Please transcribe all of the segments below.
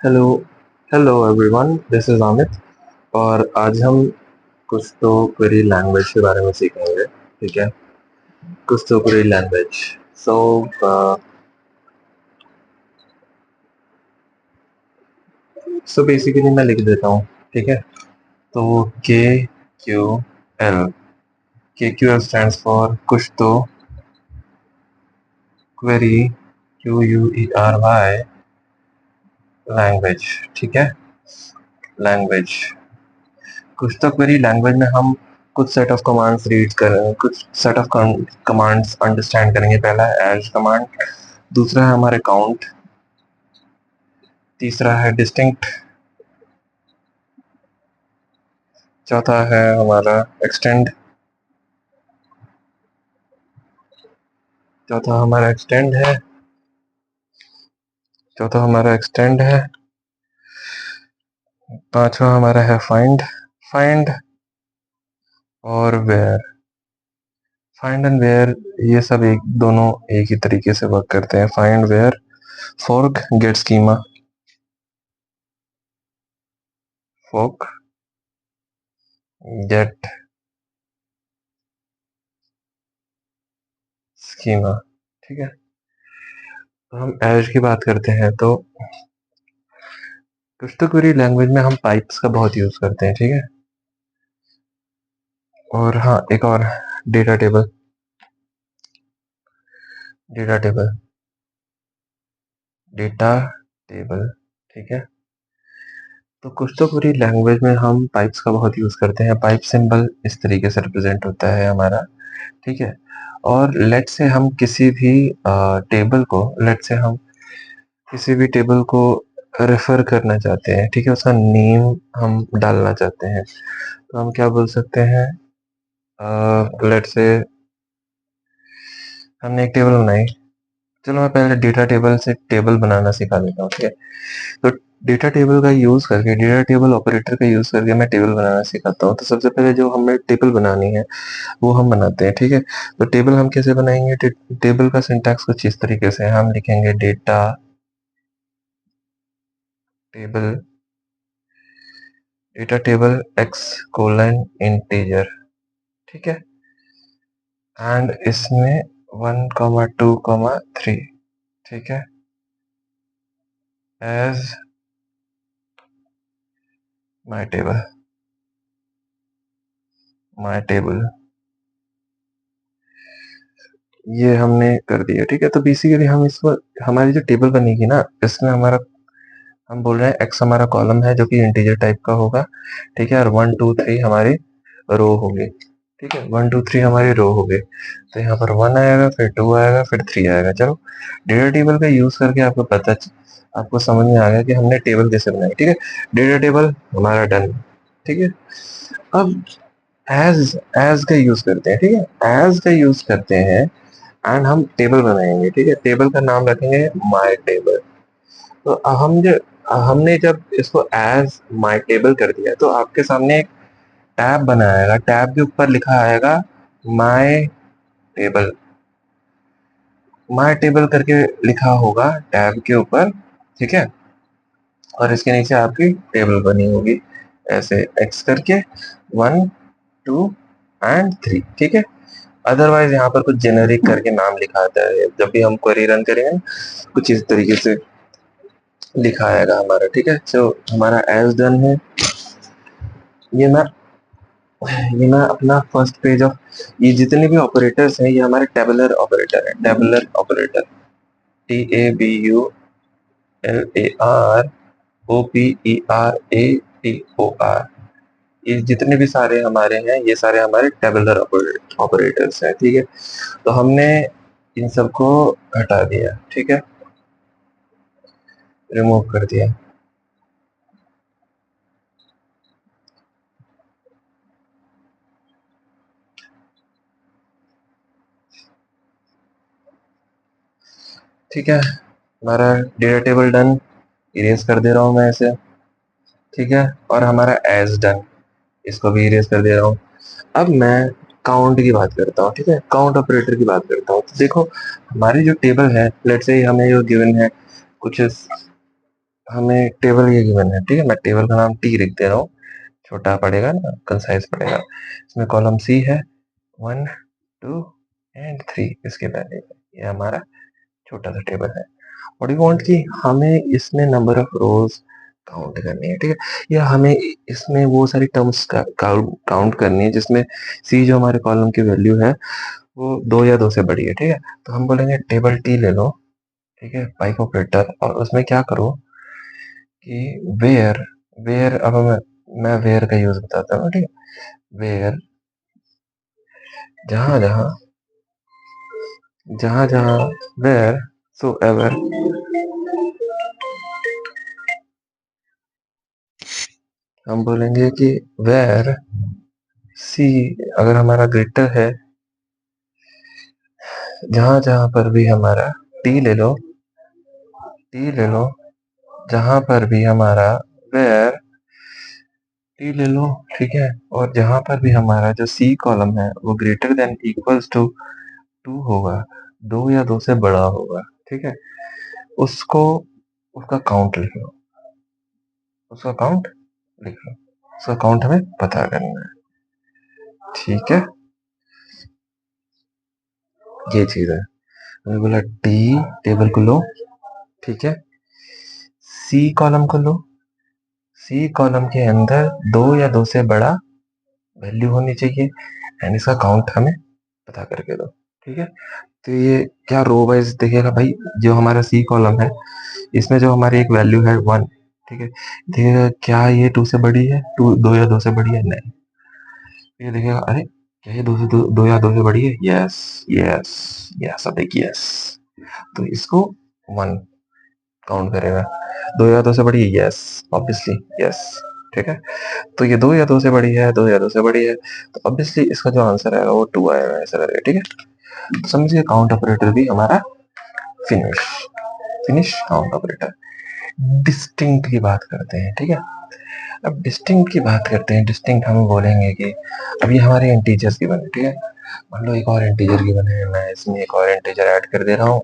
Hello hello everyone, this is Amit. और आज हम कुछ तो क्वेरी लैंग्वेज के बारे में सीखेंगे। ठीक है, कुछ तो क्वेरी लैंग्वेज। सो सो बेसिकली मैं लिख देता हूँ। ठीक है, तो Q L Q L stands for कुछ तो क्वेरी, QUERY लैंग्वेज। ठीक है, लैंग्वेज। कुछ तो क्वेरी लैंग्वेज में हम कुछ सेट ऑफ कमांड्स रीड करें, कुछ सेट ऑफ कमांड्स अंडरस्टैंड करेंगे। पहला है एज कमांड, दूसरा है हमारे काउंट, तीसरा है डिस्टिंक्ट, चौथा है हमारा एक्सटेंड, चौथा हमारा एक्सटेंड है, चौथा हमारा एक्सटेंड है, पांचवा हमारा है फाइंड, फाइंड और वेयर। फाइंड एंड वेयर ये सब एक दोनों एक ही तरीके से वर्क करते हैं। Find where, fork get schema, fork get schema. ठीक है, तो हम एज की बात करते हैं तो कुछ तो क्वेरी लैंग्वेज में हम पाइप्स का बहुत यूज करते हैं। ठीक है, और हाँ, एक और data table, data table, data table. ठीक है, तो कुछ तो पूरी लैंग्वेज में हम पाइप्स का बहुत यूज करते हैं। पाइप सिंबल इस तरीके से रिप्रेजेंट होता है हमारा। ठीक है, और लेट से हम किसी भी टेबल को, लेट से हम किसी भी टेबल को रेफर करना चाहते हैं। ठीक है, उसका नेम हम डालना चाहते हैं, तो हम क्या बोल सकते हैं। लेट से हमने एक टेबल बनाई। चलो मैं पहले डेटा टेबल से टेबल बनाना सिखा देता हूँ। ठीक है, तो डेटा टेबल का यूज करके, डेटा टेबल ऑपरेटर का यूज करके मैं टेबल बनाना सिखाता हूँ। तो सबसे पहले जो हमें टेबल बनानी है वो हम बनाते हैं। ठीक है, तो टेबल हम कैसे बनाएंगे। टेबल का सिंटैक्स कुछ इस तरीके से हम लिखेंगे, data table, data table x colon integer. ठीक है, एंड इसमें 1, 2, 3। ठीक है, as my table, my table, ये हमने कर दिया। ठीक है, तो बेसिकली हम इसको, हमारी जो टेबल बनेगी ना, इसमें हमारा, हम बोल रहे हैं एक्स हमारा कॉलम है जो कि इंटीजर टाइप का होगा। ठीक है, और 1, 2, 3 हमारी रो होगी। ठीक है, 1, 2, 3 हमारी रो हो गई। तो यहाँ पर 1 आएगा, फिर 2 आएगा, फिर 3 आएगा। चलो, डेटा टेबल का यूज करके आपको समझ में आ गया कि हमने टेबल कैसे बनाई। ठीक है, डेटा टेबल हमारा डन। ठीक है, अब एज का यूज करते हैं। ठीक है, एज का यूज करते हैं एंड हम टेबल बनाएंगे। ठीक है, टेबल का नाम रखेंगे माई टेबल। तो हमने जब इसको एज माई टेबल कर दिया तो आपके सामने एक टैब बना आएगा। टैब के ऊपर लिखा आएगा माई टेबल, माई टेबल करके लिखा होगा टैब के ऊपर। ठीक है, और इसके नीचे आपकी टेबल बनी होगी ऐसे एक्स करके, 1, 2 एंड 3। ठीक है, अदरवाइज यहाँ पर कुछ जेनरिक करके नाम लिखा आता है। जब भी हम क्वेरी रन करेंगे कुछ इस तरीके से लिखा आएगा हमारा। ठीक है, तो हमारा एज डन है। ये मैं ये मैं अपना फर्स्ट पेज ऑफ, ये जितने भी ऑपरेटर्स हैं ये हमारे टेबुलर ऑपरेटर है। टेबुलर ऑपरेटर, TABULAR ये जितने भी सारे हमारे हैं, ये सारे हमारे टेबुलर ऑपरेटर्स हैं। ठीक है, तो हमने इन सबको हटा दिया। ठीक है, रिमूव कर दिया। ठीक है, हमारा डेटा टेबल डन, इरेज कर दे रहा हूँ मैं इसे। ठीक है, और हमारा एज डन, इसको भी इरेज कर दे रहा हूँ। अब मैं काउंट की बात करता हूँ। ठीक है, काउंट ऑपरेटर की बात करता हूँ। तो देखो, हमारी जो टेबल है, लेट्स से हमें जो गिवन है कुछ हमें टेबल ये गिवन है, ठीक है, मैं टेबल का नाम टी लिख दे रहा हूँ, छोटा पड़ेगा ना, कंसाइज पड़ेगा। इसमें कॉलम सी है, 1 2 एंड 3 इसके वैल्यू है, ये हमारा छोटा सा टेबल है। व्हाट यू वांट कि हमें इसमें नंबर ऑफ रोज काउंट करनी है, ठीक है, या हमें इसमें वो सारी टर्म्स काउंट करनी है जिसमें सी जो हमारे कॉलम की वैल्यू है वो 2 या 2 से बड़ी है, ठीक है। तो हम बोलेंगे टेबल टी ले लो, ठीक है, पाइप ऑपरेटर, और उसमें क्या करो कि वेयर वेयर अब मैं वेयर का यूज बताता हूँ, ठीक है। वेयर जहां जहां जहां जहां वेयर सो एवर, हम बोलेंगे कि वेयर सी अगर हमारा ग्रेटर है, जहां जहां पर भी हमारा टी ले लो, टी ले लो, जहां पर भी हमारा वेयर टी ले लो, ठीक है, और जहां पर भी हमारा जो सी कॉलम है वो ग्रेटर देन इक्वल्स टू 2 होगा, 2 या 2 से बड़ा होगा, ठीक है, उसको उसका काउंट लिख लो, उसका काउंट लिख लो, उसका काउंट हमें पता करना है, ठीक है। ये चीज है, मैंने बोला टी टेबल को लो, ठीक है, सी कॉलम को लो, सी कॉलम के अंदर 2 या 2 से बड़ा वैल्यू होनी चाहिए, एंड इसका काउंट हमें पता करके दो, ठीक है। तो ये क्या रो वाइज देखेगा भाई, जो हमारा सी कॉलम है इसमें जो हमारी एक वैल्यू है 1, ठीक है, देखिएगा क्या ये 2 से बड़ी है, 2 या 2 से बड़ी है, नहीं, ये देखेगा अरे क्या ये 2 या 2 से बड़ी है, यस यस यस, अब देखिए यस, तो इसको 1 काउंट करेगा, 2 या 2 से बड़ी है, यस ऑब्वियसली यस, ठीक है। तो ये 2 या 2 से बड़ी है, 2 या 2 से बड़ी है, तो ऑब्वियसली इसका जो आंसर आएगा वो 2 आएगा, ऐसा करेगा, ठीक है। तो समझिए काउंट ऑपरेटर भी हमारा finish, finish count operator. Distinct की बात करते हैं, ठीक है। अब डिस्टिंक्ट की बात करते हैं, डिस्टिंक्ट हम बोलेंगे कि अब ये हमारे इंटीजर्स की बने, ठीक है, मान लो एक और इंटीजर की बने, मैं इसमें एक और इंटीजर ऐड कर दे रहा हूँ,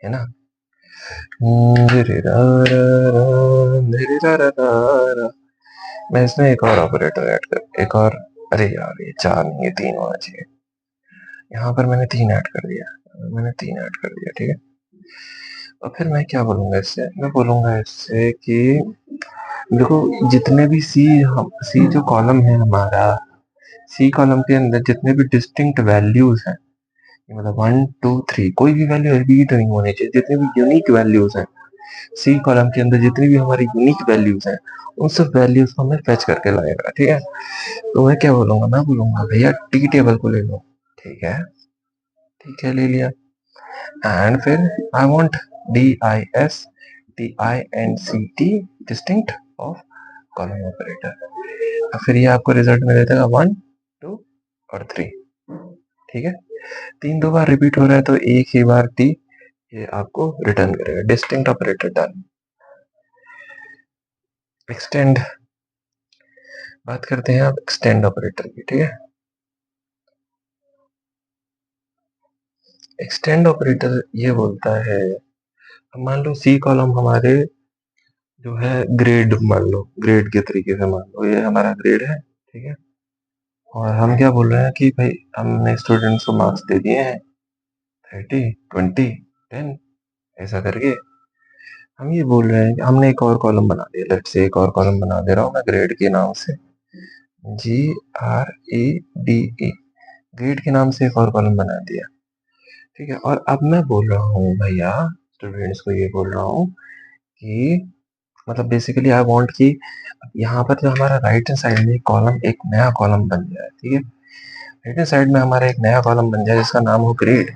है ना, मैं इसमें एक और ऑपरेटर ऐड कर, एक और, अरे यार ये 4 नहीं, ये 3 होना चाहिए, यहाँ पर मैंने 3 ऐड कर दिया, मैंने 3 ऐड कर दिया, ठीक है। और फिर मैं क्या बोलूंगा इससे, मैं बोलूंगा इससे कि देखो जितने भी सी जो कॉलम है हमारा, सी कॉलम के अंदर जितने भी डिस्टिंक्ट वैल्यूज हैं, मतलब 1 2 3 कोई भी वैल्यू रिपीट नहीं होनी चाहिए, जितने भी यूनिक वैल्यूज हैं सी कॉलम के अंदर, जितनी भी हमारी यूनिक वैल्यूज हैं उन सब वैल्यूज को हमें फेच करके लाएगा, ठीक है। तो मैं क्या बोलूंगा, मैं बोलूंगा भैया टी टेबल को ले लो, ठीक है ले लिया, एंड फिर I want DISTINCT distinct of column operator, फिर ये आपको रिजल्ट में देगा 1 2 और 3, ठीक है। 3 दो बार रिपीट हो रहा है तो एक ही बार टी ये आपको रिटर्न करेगा, डिस्टिंक्ट ऑपरेटर डन। एक्सटेंड, बात करते हैं अब एक्सटेंड ऑपरेटर की, ठीक है। एक्सटेंड ऑपरेटर ये बोलता है, मान लो सी कॉलम हमारे जो है ग्रेड, मान लो ग्रेड के तरीके से, मान लो ये हमारा ग्रेड है, ठीक है, और हम क्या बोल रहे हैं कि भाई हमने स्टूडेंट्स को मार्क्स दे दिए हैं 30 20 10, ऐसा करके हम ये बोल रहे हैं कि हमने एक और कॉलम बना दिया, लेट से एक और कॉलम बना दे रहा हूँ मैं ग्रेड के नाम से, GRADE, ग्रेड के नाम से एक और कॉलम बना दिया, ठीक है। और अब मैं बोल रहा हूँ भैया स्टूडेंट्स को ये बोल रहा हूँ कि मतलब बेसिकली आई वांट कि यहाँ पर जो हमारा राइट हैंड साइड में कॉलम, एक नया कॉलम बन जाए, ठीक है, राइट हैंड साइड में हमारा एक नया कॉलम बन जाए जिसका नाम हो ग्रेड,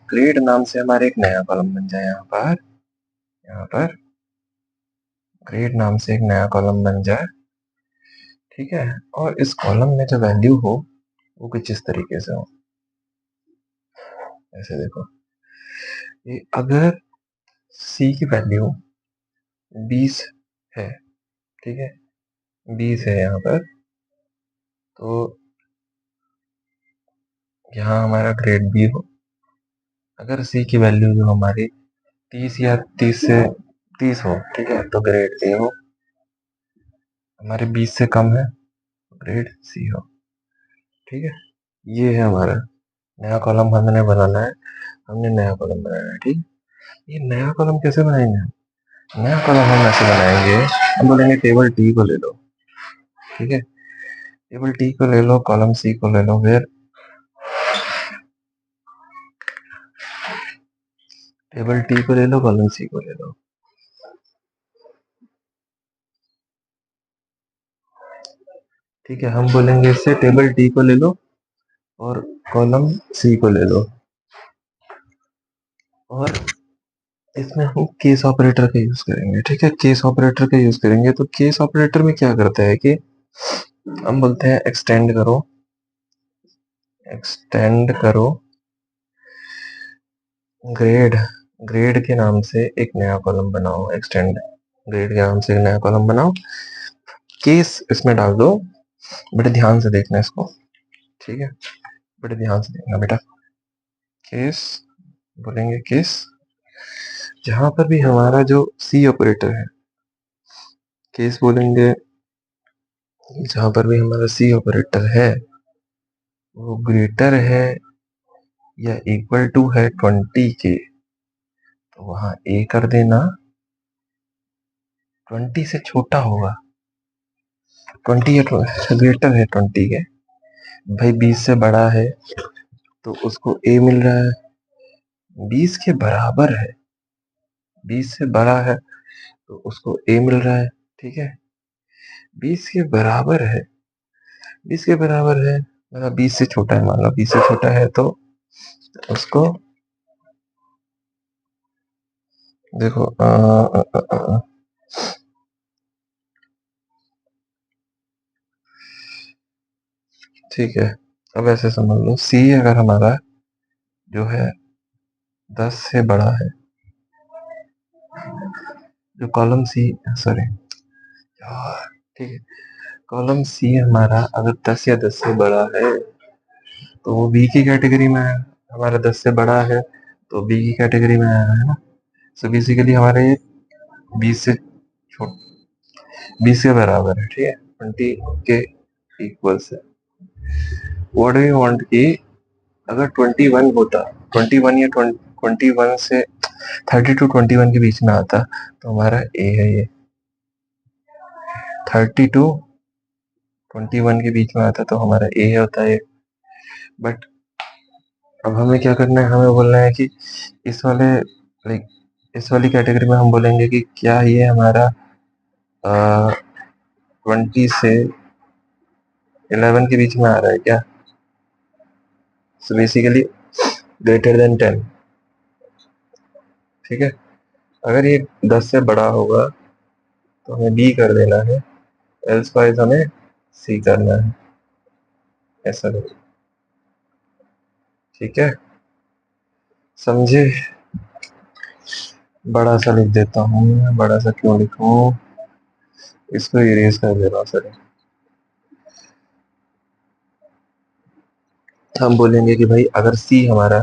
ग्रेड नाम से हमारे एक नया कॉलम बन जाए, यहाँ पर ग्रेड नाम से एक नया कॉलम बन जाए, ठीक है, और इस कॉलम में जो वैल्यू हो वो कुछ इस तरीके से हो, ऐसे देखो, ये अगर सी की वैल्यू 20 है, ठीक है, 20 है यहाँ पर, तो यहाँ हमारा ग्रेड बी हो, अगर सी की वैल्यू जो हमारी 30 या 30 से 30 हो, ठीक है, तो ग्रेड ए हो। हमारे 20 से कम है, ग्रेड सी हो। ठीक है, ये है हमारा नया कॉलम हमने बनाना है। हमने नया कॉलम बनाना है, ठीक। ये नया कॉलम कैसे बनाएंगे हम? नया कॉलम हम ऐसे बनाएंगे, हम बोलेंगे टेबल टी को ले लो, ठीक है। टेबल टी को ले लो, कॉलम सी को ले लो, फिर टेबल टी को ले लो, कॉलम सी को ले लो। ठीक है, हम बोलेंगे इससे टेबल टी को ले लो और कॉलम सी को ले लो, और इसमें हम केस ऑपरेटर का यूज करेंगे। ठीक है, केस ऑपरेटर का यूज करेंगे। तो केस ऑपरेटर में क्या करता है कि हम बोलते हैं एक्सटेंड करो, एक्सटेंड करो ग्रेड, ग्रेड के नाम से एक नया कॉलम बनाओ। एक्सटेंड ग्रेड के नाम से एक नया कॉलम बनाओ, केस इसमें डाल दो। बड़े ध्यान से देखना इसको, ठीक है, बड़े ध्यान से देखना बेटा। केस बोलेंगे, केस जहां पर भी हमारा जो सी ऑपरेटर है, केस बोलेंगे जहां पर भी हमारा सी ऑपरेटर है वो ग्रेटर है या इक्वल टू है 20 के, तो वहां ए कर देना। 20 से छोटा होगा, 20 या ग्रेटर है 20 के, भाई 20 से बड़ा है तो उसको ए मिल रहा है। 20 के बराबर है, 20 से बड़ा है तो उसको ए मिल रहा है। ठीक है, 20 के बराबर है, 20 के बराबर है मतलब 20 से छोटा है, मान लो 20 से छोटा है तो उसको देखो ठीक है, अब ऐसे समझ लो सी अगर हमारा जो है 10 से बड़ा है, जो कॉलम सी, सॉरी यार, ठीक है, कॉलम सी हमारा अगर 10 या 10 से बड़ा है तो वो बी की कैटेगरी में है। हमारा 10 से बड़ा है तो बी की कैटेगरी में आया है ना। सो बेसिकली हमारे 20 से छोट 20 के बराबर है, ठीक है, 20 के इक्वल से। व्हाट डू यू वांट कि अगर 21 होता, 21 या 21 से 30 टू 21 के बीच में आता तो हमारा ए है ये। 30 टू 21 के बीच में आता तो हमारा ए होता है। बट अब हमें क्या करना है, हमें बोलना है कि इस वाले लाइक इस वाली कैटेगरी में हम बोलेंगे कि क्या ये हमारा 20 से 11 के बीच में आ रहा है क्या। So basically greater than 10। ठीक है, अगर ये 10 से बड़ा होगा तो हमें बी कर देना है, एल्स वाइज हमें सी करना है, ऐसा नहीं। ठीक है, समझे। बड़ा सा लिख देता हूँ, बड़ा सा क्यों लिखूं, इसको इरेज कर दे रहा हूँ सर। हम बोलेंगे कि भाई अगर सी हमारा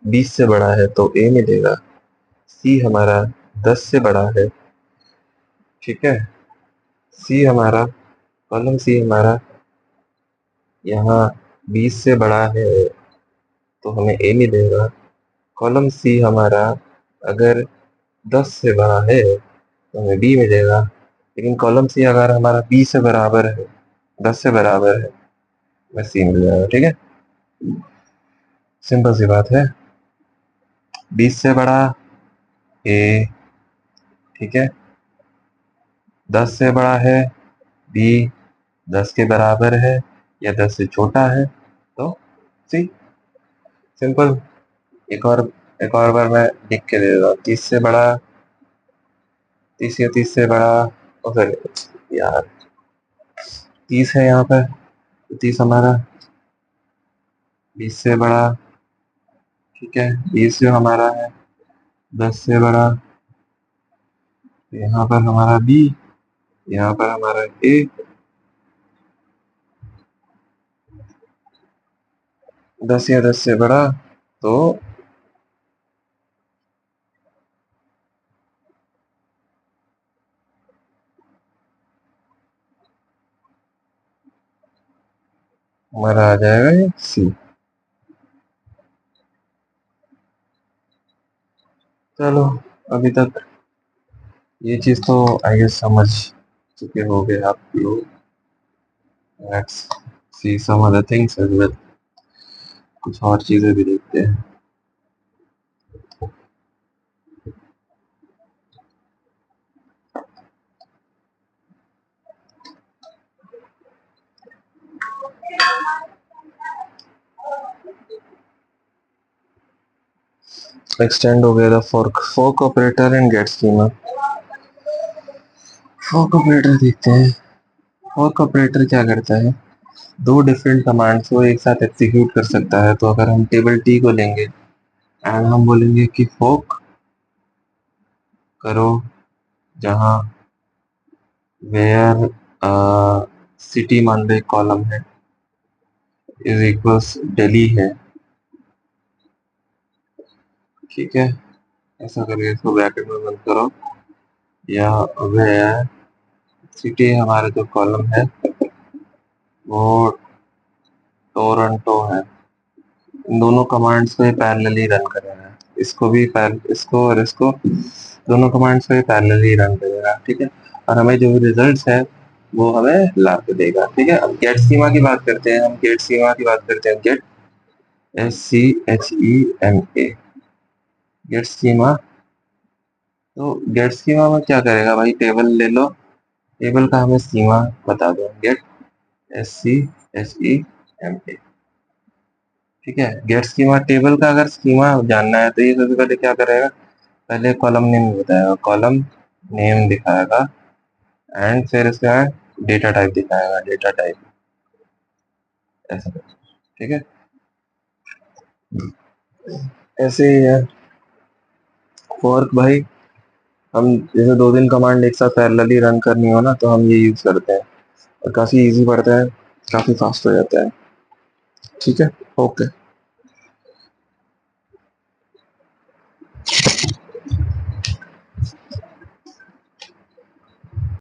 20 से बड़ा है तो ए मिलेगा, सी हमारा 10 से बड़ा है, ठीक है, सी हमारा कॉलम सी हमारा यहाँ 20 से बड़ा है तो हमें ए मिलेगा। कॉलम सी हमारा अगर 10 से बड़ा है तो हमें बी मिलेगा। लेकिन कॉलम सी अगर हमारा बी से बराबर है, 10 से बराबर है, हमें सी मिल जाएगा। ठीक है, सिंपल सी बात है, 20 से बड़ा ए, ठीक है, 10 से बड़ा है बी, 10 के बराबर है या 10 से छोटा है तो सी। सिंपल। एक और बार मैं लिख के दे देता हूँ, 30 से बड़ा, 30 या 30 से बड़ा, और फिर यार 30 है यहाँ पर तो 30 हमारा 20 से बड़ा, ठीक है, 20 जो हमारा है 10 से बड़ा, यहाँ पर हमारा बी, यहाँ पर हमारा ए, 10 या 10 से बड़ा तो हमारा आ जाएगा ये सी। चलो, अभी तक ये चीज तो आई गेस समझ चुके होगे आप लोग। Let's see some other things as well. कुछ और चीजें भी देखते हैं। एक्सटेंड हो गया था fork fork operator and get schema. Fork operator देखते हैं। फोर्क ऑपरेटर क्या करता है, दो डिफरेंट कमांड्स को एक साथ एग्जीक्यूट कर सकता है। तो अगर हम टेबल टी को लेंगे एंड हम बोलेंगे कि फोर्क करो जहां वेयर सिटी मान लो कॉलम है इज इक्वल्स दिल्ली है, ठीक है। ऐसा करके इसको ब्रैकेट में बंद करो, या वेयर सिटी हमारा जो कॉलम है वो टोरंटो है। इन दोनों कमांड्स को पैरेलली रन करेगा। इसको भी इसको और इसको दोनों कमांड्स को पैरेलली रन करेगा, ठीक है। और हमें जो रिजल्ट्स है वो हमें ला के देगा, ठीक है। अब गेट स्कीमा की बात करते हैं। हम गेट स्कीमा की बात करते हैं। Get SCHEMA get schema. तो गेट स्कीमा में क्या करेगा भाई, टेबल ले लो, टेबल का हमें स्कीमा बता दो। गेट SCHEMA, ठीक है। गेट स्कीमा टेबल का अगर स्कीमा जानना है तो ये सबसे पहले क्या करेगा, पहले कॉलम नेम बताएगा, कॉलम नेम दिखाएगा एंड फिर इसका डेटा टाइप दिखाएगा, डेटा टाइप ऐसा, ठीक है। ऐसे ही है फॉर्क भाई। हम जैसे दो तीन कमांड एक साथ पैरेलली रन करनी हो ना तो हम ये यूज करते हैं और काफी इजी पड़ता है, काफी फास्ट हो जाता है, ठीक है। ओके।